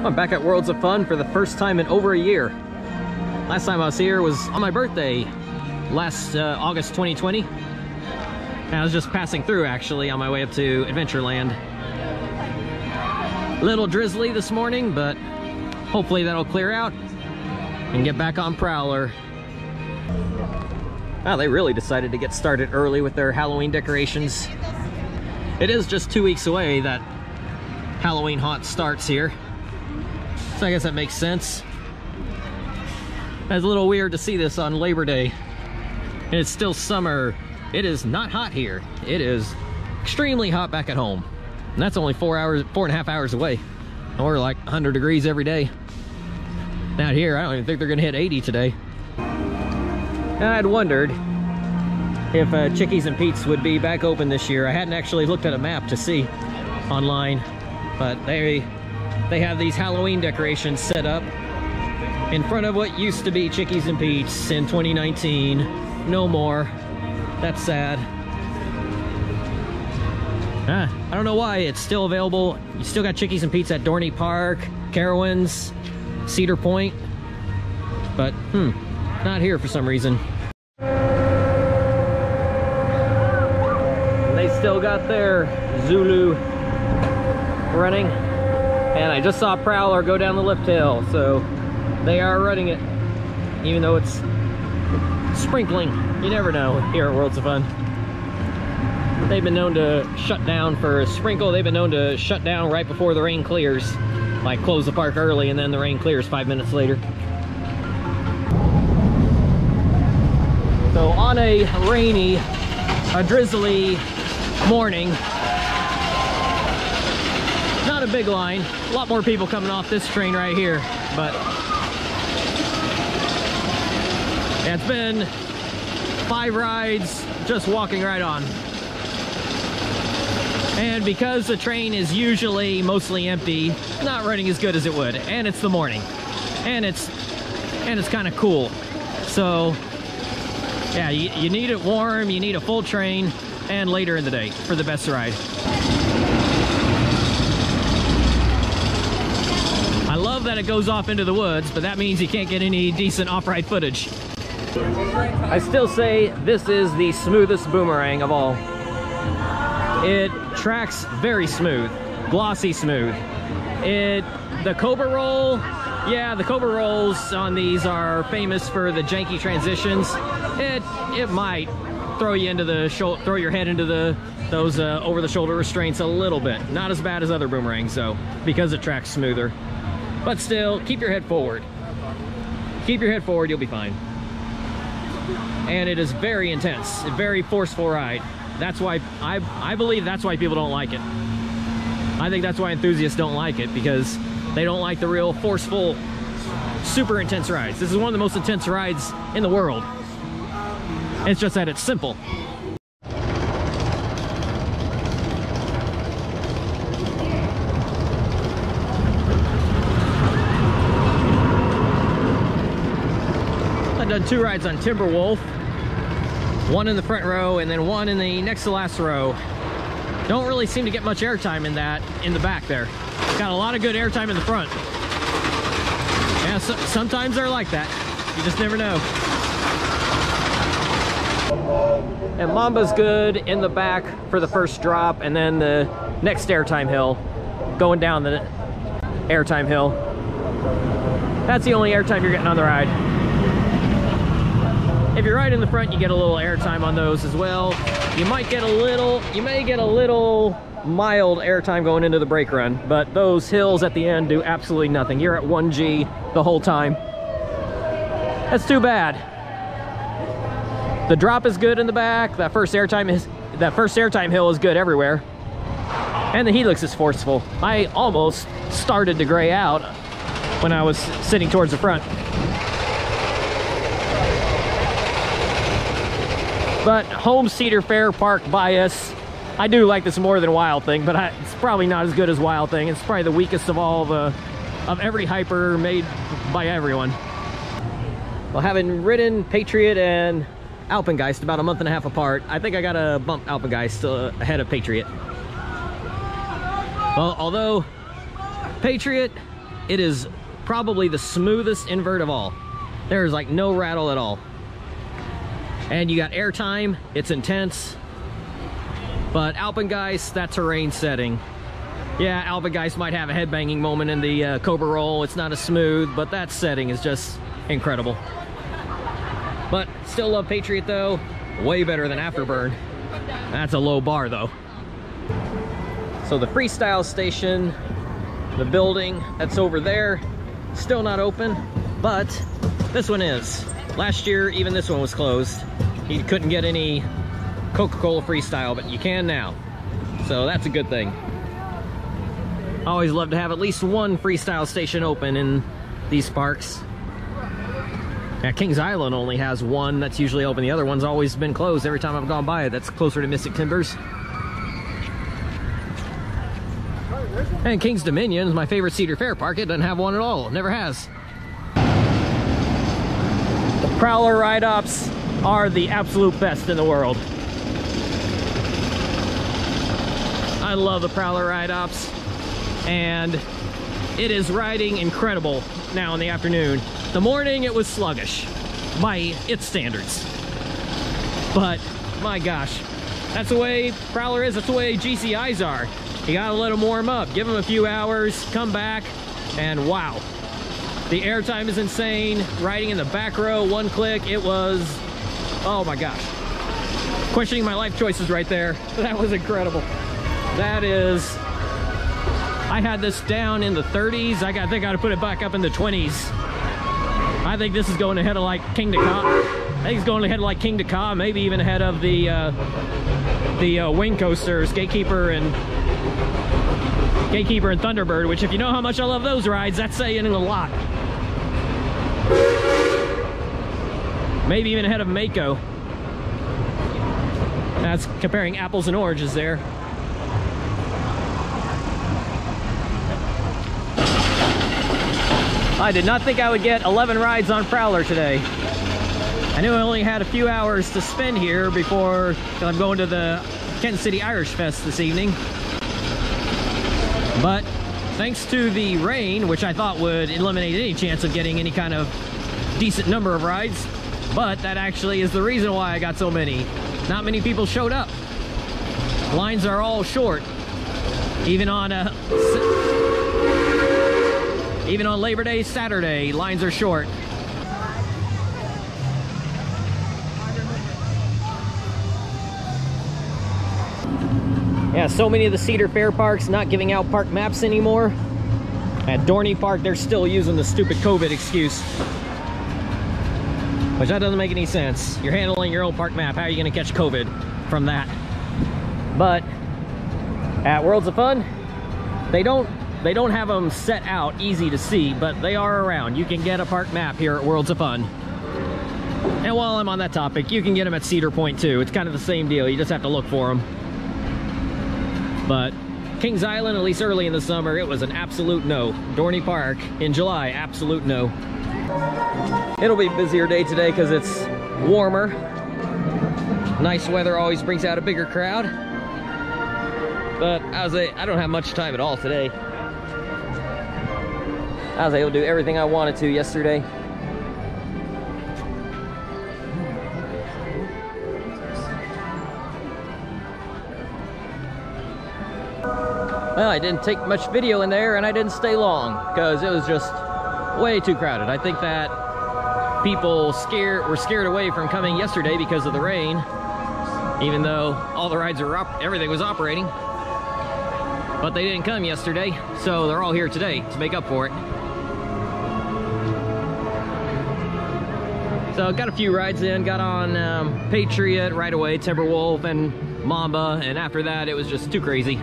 I'm back at Worlds of Fun for the first time in over a year. Last time I was here was on my birthday, last August 2020. And I was just passing through actually on my way up to Adventureland. Little drizzly this morning, but hopefully that'll clear out and get back on Prowler. Wow, they really decided to get started early with their Halloween decorations. It is just 2 weeks away that Halloween haunt starts here, so I guess that makes sense. It's a little weird to see this on Labor Day. And it's still summer. It is not hot here. It is extremely hot back at home. And that's only 4.5 hours away. And we're like 100 degrees every day. Out here, I don't even think they're gonna hit 80 today. And I'd wondered if Chickies and Pete's would be back open this year. I hadn't actually looked at a map to see online, but they have these Halloween decorations set up in front of what used to be Chickies and Pete's in 2019. No more. That's sad. I don't know why it's still available. You still got Chickies and Pete's at Dorney Park, Carowinds, Cedar Point, but not here for some reason. They still got their Zulu running, and I just saw Prowler go down the lift hill, so they are running it, even though it's sprinkling. You never know here at Worlds of Fun. They've been known to shut down for a sprinkle. They've been known to shut down right before the rain clears, like close the park early and then the rain clears 5 minutes later. So on a rainy, drizzly morning, not a big line, a lot more people coming off this train right here, but yeah, it's been 5 rides just walking right on. And because the train is usually mostly empty, not running as good as it would, and it's the morning, and it's kind of cool. So yeah, you need it warm, you need a full train, and later in the day for the best ride. I love that it goes off into the woods, but that means you can't get any decent off-ride footage. I still say this is the smoothest boomerang of all. It tracks very smooth, glossy smooth. The Cobra roll, yeah, the Cobra rolls on these are famous for the janky transitions. It might throw you into the throw your head into those over-the-shoulder restraints a little bit. Not as bad as other boomerangs though, because it tracks smoother. But still, keep your head forward. Keep your head forward, you'll be fine. And it is very intense, a very forceful ride. That's why I believe that's why people don't like it. I think that's why enthusiasts don't like it, because they don't like the real forceful, super intense rides. This is one of the most intense rides in the world. It's just that it's simple. I've done 2 rides on Timberwolf. One in the front row and then one in the next to last row. Don't really seem to get much airtime in the back there. Got a lot of good airtime in the front. Yeah, sometimes they're like that. You just never know. And Mamba's good in the back for the first drop, and then the next airtime hill, going down the airtime hill. That's the only airtime you're getting on the ride. If you're right in the front, you get a little airtime on those as well. You may get a little mild airtime going into the brake run, but those hills at the end do absolutely nothing. You're at 1G the whole time. That's too bad. The drop is good in the back. That first airtime hill is good everywhere. And the helix is forceful. I almost started to gray out when I was sitting towards the front. But home Cedar Fair Park bias, I do like this more than Wild Thing, but it's probably not as good as Wild Thing. It's probably the weakest of all of every hyper made by everyone. Well, having ridden Patriot and Alpengeist about a month and a half apart, I think I gotta bump Alpengeist ahead of Patriot. Well, although Patriot It is probably the smoothest invert of all. There's like no rattle at all. And you got airtime, it's intense. But Alpengeist, that terrain setting. Yeah, Alpengeist might have a headbanging moment in the Cobra roll. It's not as smooth, but that setting is just incredible. But still love Patriot though. Way better than Afterburn. That's a low bar though. So the freestyle station, the building that's over there, still not open, but this one is. Last year, even this one was closed. You couldn't get any Coca-Cola freestyle, but you can now. So that's a good thing. I always love to have at least one freestyle station open in these parks. Yeah, Kings Island only has one that's usually open. The other one's always been closed every time I've gone by it. That's closer to Mystic Timbers. And Kings Dominion is my favorite Cedar Fair park. It doesn't have one at all. It never has. The Prowler ride-ups are the absolute best in the world. I love the Prowler ride-ups. And it is riding incredible now in the afternoon. The morning it was sluggish by its standards, but my gosh, that's the way Prowler is. That's the way GCIs are. You gotta let them warm up, give them a few hours, come back, and wow, the airtime is insane. Riding in the back row, one click, it was, oh my gosh, questioning my life choices right there. That was incredible. That is, I had this down in the 30s. I think I gotta put it back up in the 20s. I think this is going ahead of like King to Ka. I think it's going ahead of like King to Ka, maybe even ahead of the wing coasters, Gatekeeper and Thunderbird, which if you know how much I love those rides, that's saying a lot. Maybe even ahead of Mako. That's comparing apples and oranges there. I did not think I would get 11 rides on Prowler today. I knew I only had a few hours to spend here before I'm going to the Kent City Irish Fest this evening. But thanks to the rain, which I thought would eliminate any chance of getting any kind of decent number of rides, but that actually is the reason why I got so many. Not many people showed up. Lines are all short. Even on Labor Day, Saturday, lines are short. Yeah, so many of the Cedar Fair parks not giving out park maps anymore. At Dorney Park, they're still using the stupid COVID excuse. Which that doesn't make any sense. You're handling your own park map. How are you going to catch COVID from that? But at Worlds of Fun, they don't have them set out easy to see, but they are around. You can get a park map here at Worlds of Fun. And while I'm on that topic, you can get them at Cedar Point too. It's kind of the same deal. You just have to look for them. But Kings Island, at least early in the summer, it was an absolute no. Dorney Park in July, absolute no. It'll be a busier day today because it's warmer. Nice weather always brings out a bigger crowd. But I don't have much time at all today. I was able to do everything I wanted to yesterday. Well, I didn't take much video in there and I didn't stay long because it was just way too crowded. I think that people were scared away from coming yesterday because of the rain, even though all the rides were everything was operating. But they didn't come yesterday, so they're all here today to make up for it. So got a few rides in, got on Patriot right away, Timberwolf and Mamba, and after that it was just too crazy.